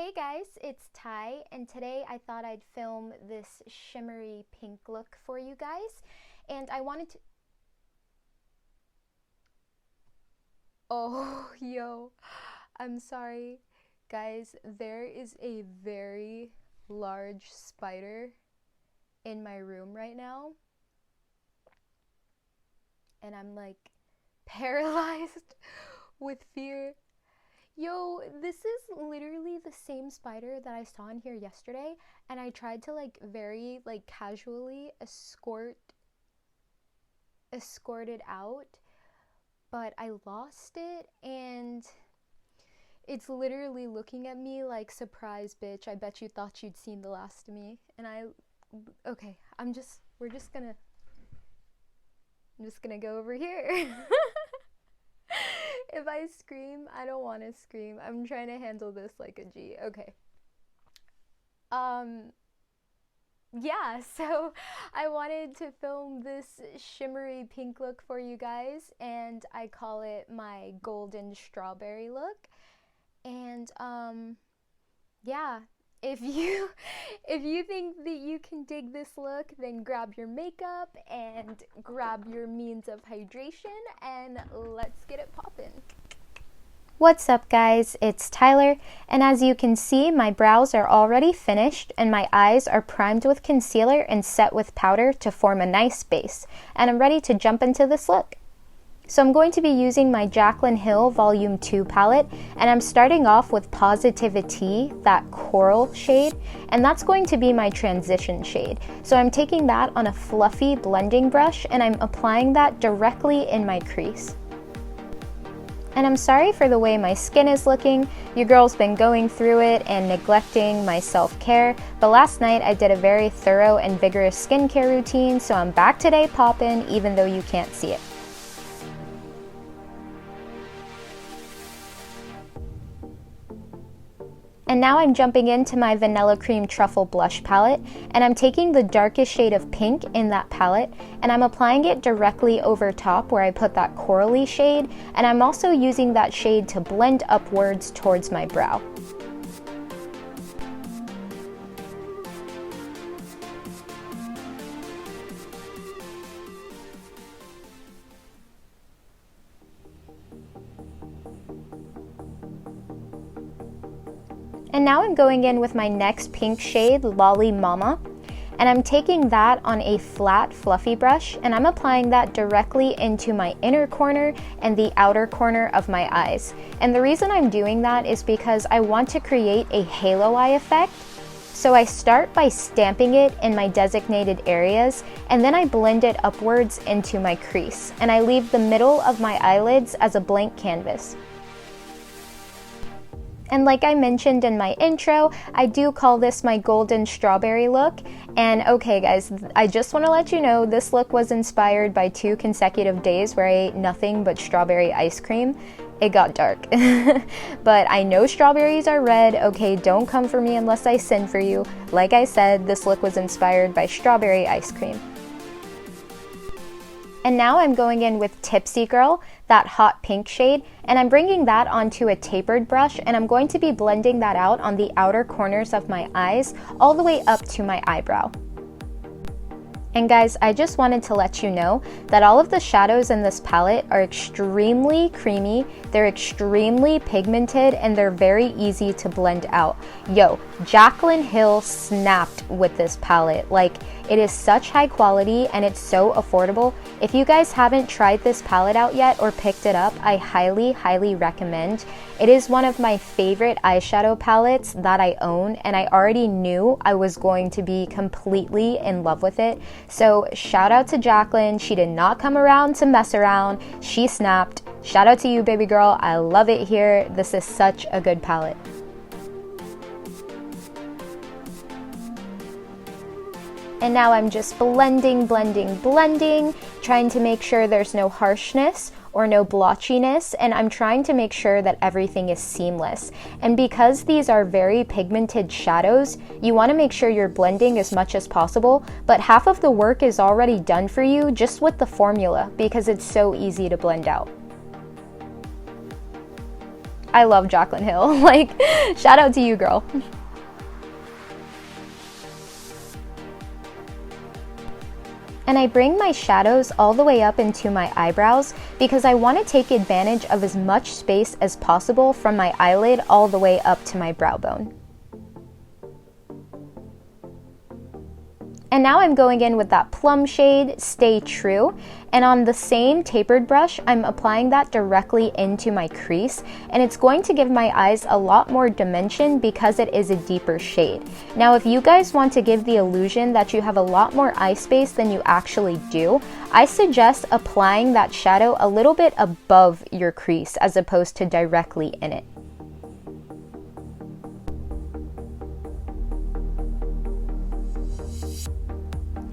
Hey guys, it's Ty, and today I thought I'd film this shimmery pink look for you guys. And I wanted to. Oh, yo, I'm sorry. Guys, there is a very large spider in my room right now, and I'm like paralyzed with fear. Yo, this is literally the same spider that I saw in here yesterday, and I tried to very casually escort it out, but I lost it, and it's literally looking at me like, surprise bitch, I bet you thought you'd seen the last of me. And okay, I'm just gonna go over here. If I scream, I don't want to scream. I'm trying to handle this like a G. Okay. Um, yeah, so I wanted to film this shimmery pink look for you guys, and I call it my golden strawberry look. And yeah, if you if you think that you can dig this look, then grab your makeup and grab your means of hydration, and let's get it poppin'. What's up guys, it's Tyler, and as you can see, my brows are already finished and my eyes are primed with concealer and set with powder to form a nice base, and I'm ready to jump into this look. So I'm going to be using my Jacklyn Hill Volume 2 palette, and I'm starting off with Positivity, that coral shade, and that's going to be my transition shade. So I'm taking that on a fluffy blending brush and I'm applying that directly in my crease. And I'm sorry for the way my skin is looking. Your girl's been going through it and neglecting my self-care, but last night I did a very thorough and vigorous skincare routine, so I'm back today poppin', even though you can't see it. And now I'm jumping into my Vanilla Cream Truffle Blush palette, and I'm taking the darkest shade of pink in that palette, and I'm applying it directly over top where I put that corally shade, and I'm also using that shade to blend upwards towards my brow. And now I'm going in with my next pink shade, Lolly Mama, and I'm taking that on a flat, fluffy brush, and I'm applying that directly into my inner corner and the outer corner of my eyes. And the reason I'm doing that is because I want to create a halo eye effect. So I start by stamping it in my designated areas, and then I blend it upwards into my crease, and I leave the middle of my eyelids as a blank canvas. And like I mentioned in my intro, I do call this my golden strawberry look. And okay guys, I just want to let you know this look was inspired by 2 consecutive days where I ate nothing but strawberry ice cream. It got dark. But I know strawberries are red, okay, don't come for me unless I send for you. Like I said, this look was inspired by strawberry ice cream. And now I'm going in with Tipsy Girl, that hot pink shade, and I'm bringing that onto a tapered brush, and I'm going to be blending that out on the outer corners of my eyes all the way up to my eyebrow. And guys, I just wanted to let you know that all of the shadows in this palette are extremely creamy, they're extremely pigmented, and they're very easy to blend out. Yo, Jacklyn Hill snapped with this palette. Like, it is such high quality and it's so affordable. If you guys haven't tried this palette out yet or picked it up, I highly, highly recommend. It is one of my favorite eyeshadow palettes that I own, and I already knew I was going to be completely in love with it. So shout out to Jacklyn, she did not come around to mess around, she snapped. Shout out to you, baby girl, I love it here. This is such a good palette. And now I'm just blending, trying to make sure there's no harshness or no blotchiness, and I'm trying to make sure that everything is seamless. And because these are very pigmented shadows, you want to make sure you're blending as much as possible, but half of the work is already done for you just with the formula because it's so easy to blend out. I love Jacklyn Hill. Like, shout out to you, girl. And I bring my shadows all the way up into my eyebrows because I want to take advantage of as much space as possible from my eyelid all the way up to my brow bone. And now I'm going in with that plum shade, Stay True, and on the same tapered brush, I'm applying that directly into my crease, and it's going to give my eyes a lot more dimension because it is a deeper shade. Now, if you guys want to give the illusion that you have a lot more eye space than you actually do, I suggest applying that shadow a little bit above your crease as opposed to directly in it.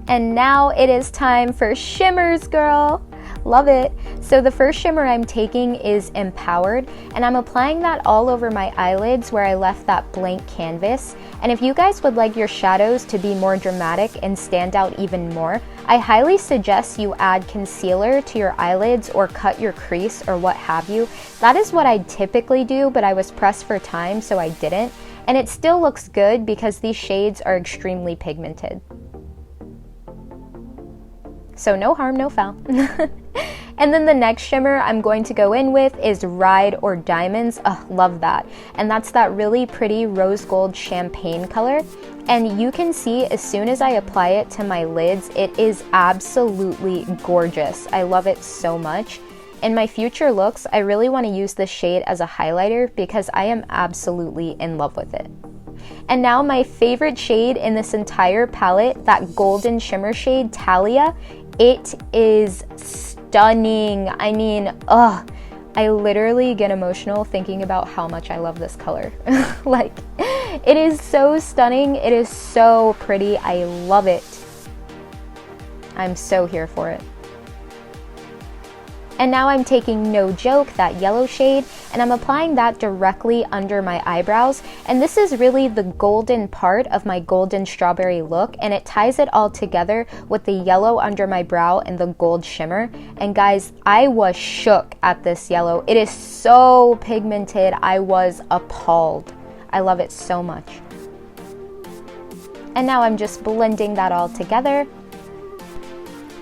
And now it is time for shimmers, girl. Love it. So the first shimmer I'm taking is Empowered, and I'm applying that all over my eyelids where I left that blank canvas. And if you guys would like your shadows to be more dramatic and stand out even more, I highly suggest you add concealer to your eyelids or cut your crease or what have you. That is what I typically do, but I was pressed for time, so I didn't. And it still looks good because these shades are extremely pigmented. So no harm, no foul. And then the next shimmer I'm going to go in with is Ride or Diamonds. Ugh, love that. And that's that really pretty rose gold champagne color. And you can see as soon as I apply it to my lids, it is absolutely gorgeous. I love it so much. In my future looks, I really want to use this shade as a highlighter because I am absolutely in love with it. And now my favorite shade in this entire palette, that golden shimmer shade, Talia. It is stunning. I mean, I literally get emotional thinking about how much I love this color. Like, it is so stunning. It is so pretty. I love it. I'm so here for it. And now I'm taking No Joke, that yellow shade, and I'm applying that directly under my eyebrows. And this is really the golden part of my golden strawberry look, and it ties it all together with the yellow under my brow and the gold shimmer. And guys, I was shook at this yellow. It is so pigmented. I was appalled. I love it so much. And now I'm just blending that all together.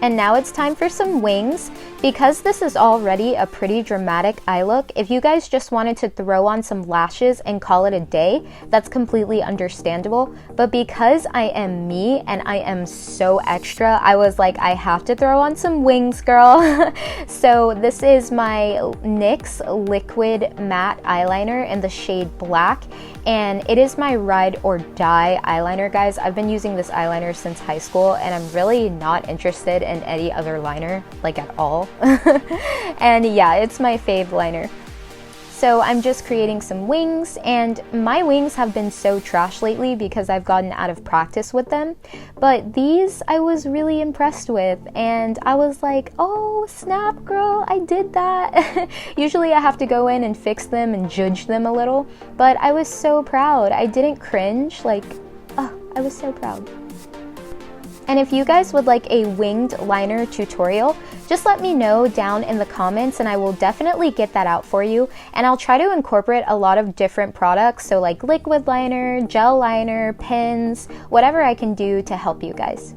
And now it's time for some wings. Because this is already a pretty dramatic eye look, if you guys just wanted to throw on some lashes and call it a day, that's completely understandable. But because I am me and I am so extra, I was like, I have to throw on some wings, girl. So this is my NYX Liquid Matte Eyeliner in the shade Black. And it is my Ride or Die eyeliner, guys. I've been using this eyeliner since high school, and I'm really not interested in any other liner, like at all. And yeah, it's my fave liner. So I'm just creating some wings, and my wings have been so trash lately because I've gotten out of practice with them. But these I was really impressed with, and I was like, oh snap, girl, I did that. Usually I have to go in and fix them and judge them a little, but I was so proud. I didn't cringe, like, oh, I was so proud. And if you guys would like a winged liner tutorial, just let me know down in the comments and I will definitely get that out for you. And I'll try to incorporate a lot of different products, so like liquid liner, gel liner, pens, whatever I can do to help you guys.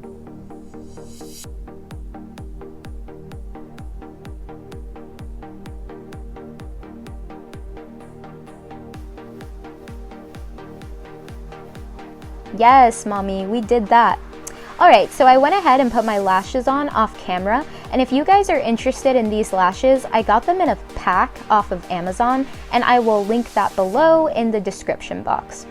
Yes, mommy, we did that. Alright, so I went ahead and put my lashes on off camera, and if you guys are interested in these lashes, I got them in a pack off of Amazon, and I will link that below in the description box.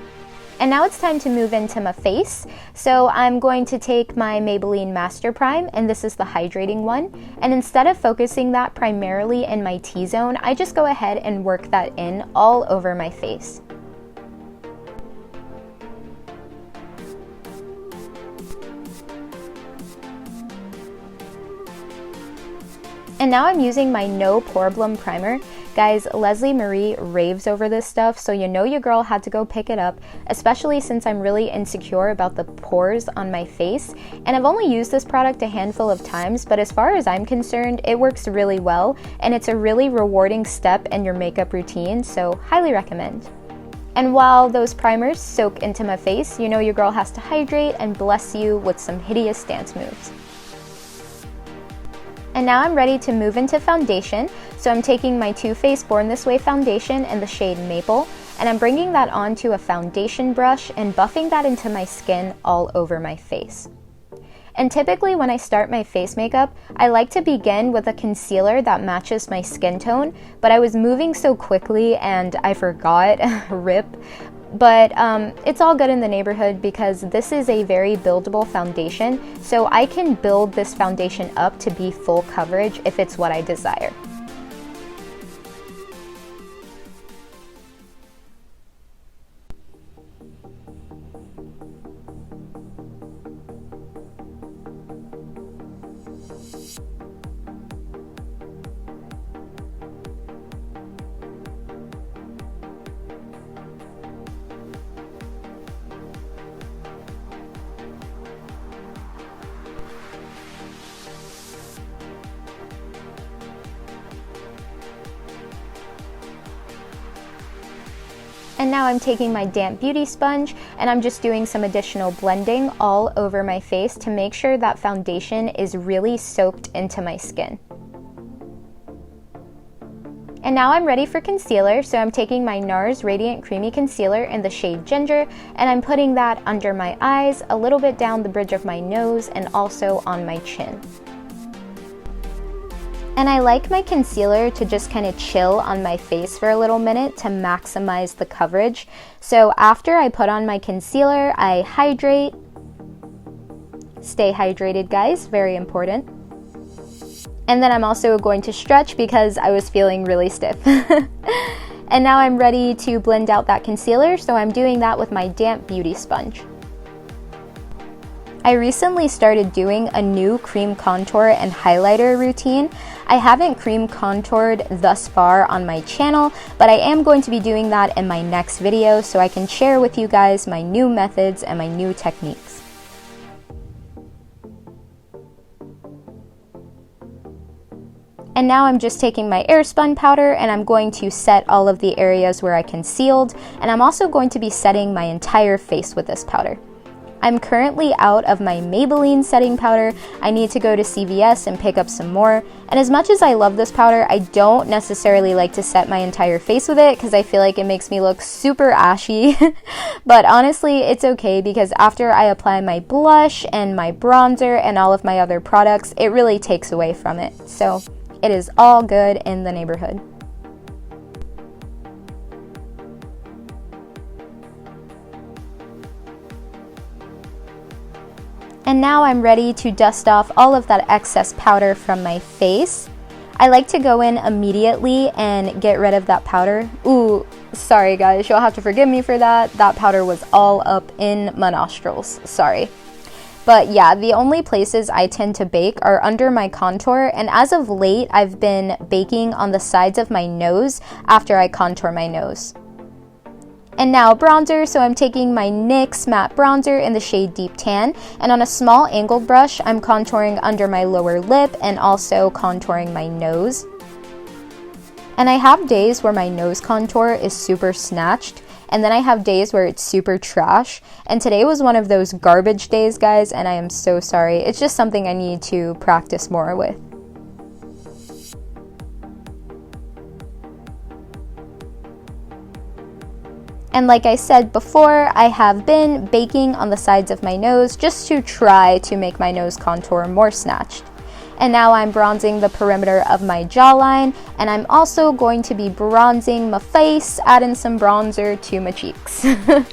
And now it's time to move into my face. So I'm going to take my Maybelline Master Prime, and this is the hydrating one, and instead of focusing that primarily in my T-zone, I just go ahead and work that in all over my face. And now I'm using my No Problem Primer Guys, Leslie Marie raves over this stuff, so you know your girl had to go pick it up, especially since I'm really insecure about the pores on my face. And I've only used this product a handful of times, but as far as I'm concerned, it works really well, and it's a really rewarding step in your makeup routine, so highly recommend. And while those primers soak into my face, you know your girl has to hydrate and bless you with some hideous dance moves. And now I'm ready to move into foundation, so I'm taking my Too Faced Born This Way foundation in the shade Maple, and I'm bringing that onto a foundation brush and buffing that into my skin all over my face. And typically when I start my face makeup, I like to begin with a concealer that matches my skin tone, but I was moving so quickly and I forgot, rip. But it's all good in the neighborhood because this is a very buildable foundation, so I can build this foundation up to be full coverage if it's what I desire. And now I'm taking my damp beauty sponge and I'm just doing some additional blending all over my face to make sure that foundation is really soaked into my skin. And now I'm ready for concealer, so I'm taking my NARS Radiant Creamy Concealer in the shade Ginger, and I'm putting that under my eyes, a little bit down the bridge of my nose, and also on my chin. And I like my concealer to just kind of chill on my face for a little minute to maximize the coverage. So after I put on my concealer, I hydrate. Stay hydrated, guys, very important. And then I'm also going to stretch because I was feeling really stiff. And now I'm ready to blend out that concealer, so I'm doing that with my damp beauty sponge. I recently started doing a new cream contour and highlighter routine. I haven't cream contoured thus far on my channel, but I am going to be doing that in my next video so I can share with you guys my new methods and my new techniques. And now I'm just taking my airspun powder and I'm going to set all of the areas where I concealed, and I'm also going to be setting my entire face with this powder. I'm currently out of my Maybelline setting powder. I need to go to CVS and pick up some more. And as much as I love this powder, I don't necessarily like to set my entire face with it because I feel like it makes me look super ashy. But honestly, it's okay because after I apply my blush and my bronzer and all of my other products, it really takes away from it. So it is all good in the neighborhood. And now I'm ready to dust off all of that excess powder from my face. I like to go in immediately and get rid of that powder. Ooh, sorry guys, you'll have to forgive me for that. That powder was all up in my nostrils, sorry. But yeah, the only places I tend to bake are under my contour, and as of late, I've been baking on the sides of my nose after I contour my nose. And now bronzer, so I'm taking my NYX matte bronzer in the shade Deep Tan, and on a small angled brush, I'm contouring under my lower lip and also contouring my nose. And I have days where my nose contour is super snatched, and then I have days where it's super trash, and today was one of those garbage days, guys, and I am so sorry. It's just something I need to practice more with. And like I said before, I have been baking on the sides of my nose just to try to make my nose contour more snatched. And now I'm bronzing the perimeter of my jawline, and I'm also going to be bronzing my face, adding some bronzer to my cheeks. I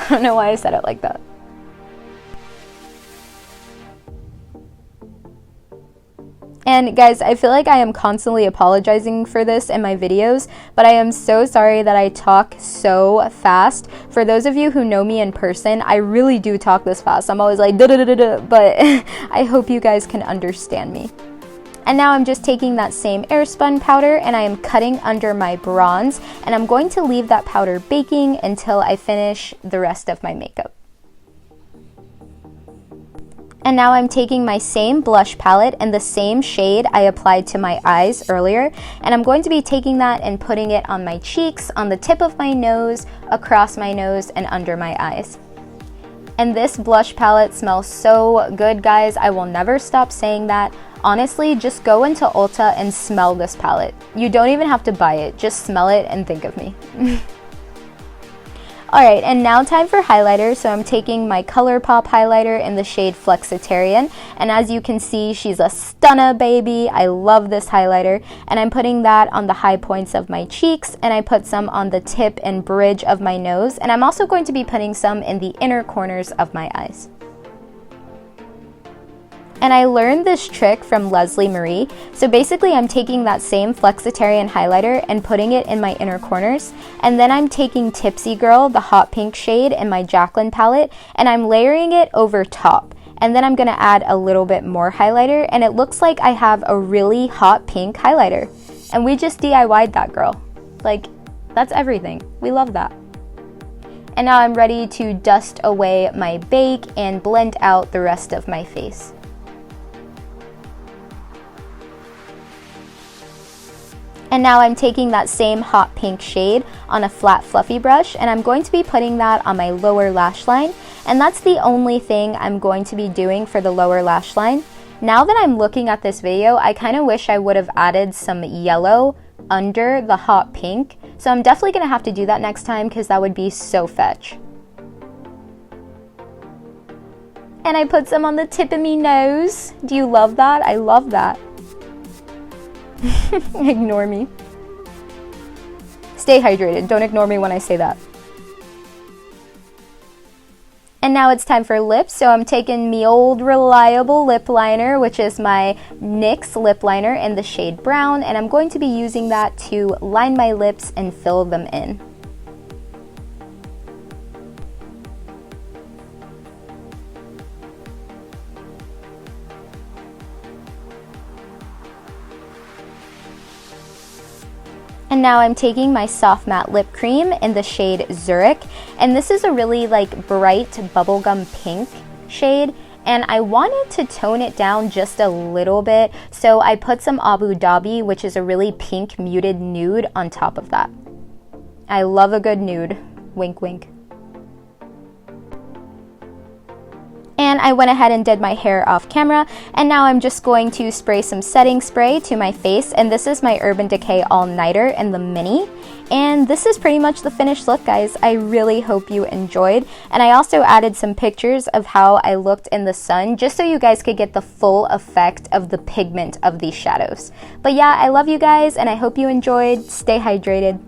don't know why I said it like that. And guys, I feel like I am constantly apologizing for this in my videos, but I am so sorry that I talk so fast. For those of you who know me in person, I really do talk this fast. I'm always like da da da da da, but I hope you guys can understand me. And now I'm just taking that same airspun powder and I am cutting under my bronze, and I'm going to leave that powder baking until I finish the rest of my makeup. And now I'm taking my same blush palette and the same shade I applied to my eyes earlier, and I'm going to be taking that and putting it on my cheeks, on the tip of my nose, across my nose, and under my eyes. And this blush palette smells so good, guys. I will never stop saying that. Honestly, just go into Ulta and smell this palette. You don't even have to buy it, just smell it and think of me. Alright, and now time for highlighter. So I'm taking my ColourPop highlighter in the shade Flexitarian, and as you can see, she's a stunner, baby. I love this highlighter, and I'm putting that on the high points of my cheeks, and I put some on the tip and bridge of my nose, and I'm also going to be putting some in the inner corners of my eyes. And I learned this trick from Leslie Marie. So basically I'm taking that same Flexitarian highlighter and putting it in my inner corners. And then I'm taking Tipsy Girl, the hot pink shade in my Jacklyn palette, and I'm layering it over top. And then I'm going to add a little bit more highlighter, and it looks like I have a really hot pink highlighter. And we just DIY'd that, girl. Like, that's everything. We love that. And now I'm ready to dust away my bake and blend out the rest of my face. And now I'm taking that same hot pink shade on a flat fluffy brush, and I'm going to be putting that on my lower lash line, and that's the only thing I'm going to be doing for the lower lash line. Now that I'm looking at this video, I kind of wish I would have added some yellow under the hot pink, so I'm definitely going to have to do that next time because that would be so fetch. And I put some on the tip of me nose. Do you love that? I love that. Ignore me. Stay hydrated. Don't ignore me when I say that. And now it's time for lips. So I'm taking me old reliable lip liner, which is my NYX lip liner in the shade brown, and I'm going to be using that to line my lips and fill them in. And now I'm taking my soft matte lip cream in the shade Zurich, and this is a really like bright bubblegum pink shade, and I wanted to tone it down just a little bit, so I put some Abu Dhabi, which is a really pink muted nude, on top of that. I love a good nude. Wink wink. And I went ahead and did my hair off camera, and now I'm just going to spray some setting spray to my face, and this is my Urban Decay All Nighter in the mini. And this is pretty much the finished look, guys. I really hope you enjoyed, and I also added some pictures of how I looked in the sun just so you guys could get the full effect of the pigment of these shadows. But yeah, I love you guys, and I hope you enjoyed. Stay hydrated.